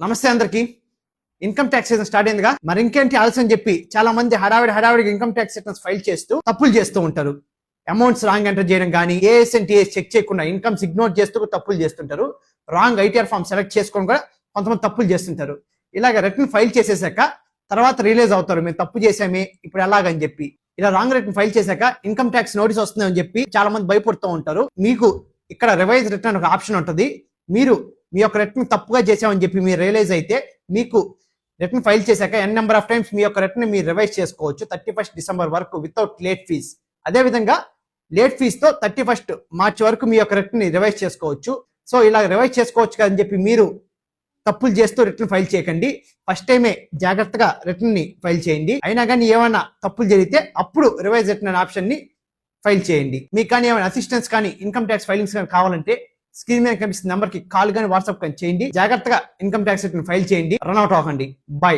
నమస్తే అందరికి. Income tax season start అయిందిగా, మరి ఇంకేంటి ఆలస్యం చెప్పి చాలా మంది హడావిడిగా ఇన్కమ్ ట్యాక్స్ రిటర్న్స్ ఫైల్ చేస్తూ తప్పులు చేస్తూ ఉంటారు. అమౌంట్స్ రాంగ్ ఎంటర్ చేయడం కానీ, ఏఎస్ అండ్ టీఎస్ చెక్ చేయకుండా ఇన్కమ్స్ ఇగ్నోర్ చేస్తూ తప్పులు చేస్తుంటారు. రాంగ్ ఐటీఆర్ ఫామ్ సెలెక్ట్ చేసుకొని కూడా కొంతమంది తప్పులు చేస్తుంటారు. ఇలాగ రిటర్న్ ఫైల్ చేసేసాక తర్వాత రియలైజ్ అవుతారు, మేము తప్పు చేసామే ఇప్పుడు ఎలాగని చెప్పి. ఇలా రాంగ్ రిటర్న్ ఫైల్ చేశాక ఇన్కమ్ ట్యాక్స్ నోటీస్ వస్తుందని చెప్పి చాలా మంది భయపడుతూ ఉంటారు. మీకు ఇక్కడ రివైజ్ రిటర్న్ ఒక ఆప్షన్ ఉంటుంది. మీరు మీ యొక్క రిటర్న్ తప్పుగా చేసామని చెప్పి మీరు రియలైజ్ అయితే మీకు రిటర్న్ ఫైల్ చేశాక ఎన్ నెంబర్ ఆఫ్ టైమ్స్ మీ యొక్క రిటర్న్ మీరు రివైజ్ చేసుకోవచ్చు 31st డిసెంబర్ వరకు వితౌట్ లేట్ ఫీజ్. అదేవిధంగా లేట్ ఫీజ్తో 31st మార్చ్ వరకు మీ యొక్క రిటర్న్ రివైజ్ చేసుకోవచ్చు. సో ఇలా రివైజ్ చేసుకోవచ్చు కదని చెప్పి మీరు తప్పులు చేస్తూ రిటర్న్ ఫైల్ చేయకండి. ఫస్ట్ టైమే జాగ్రత్తగా రిటర్న్ ని ఫైల్ చేయండి. అయినా కానీ ఏమైనా తప్పులు జరిగితే అప్పుడు రివైజ్ రిటర్న్ అనే ఆప్షన్ ని ఫైల్ చేయండి. మీకు కానీ ఏమైనా అసిస్టెన్స్ కానీ ఇన్కమ్ ట్యాక్స్ ఫైలింగ్స్ కానీ కావాలంటే స్క్రీన్ మీద కనిపిస్తున్న నెంబర్ కి కాల్ కానీ వాట్సాప్ కానీ చేయండి. జాగ్రత్తగా ఇన్కమ్ ట్యాక్స్ రిటర్న్ ఫైల్ చేయండి. రన్ అవుట్ అవ్వకండి. బై.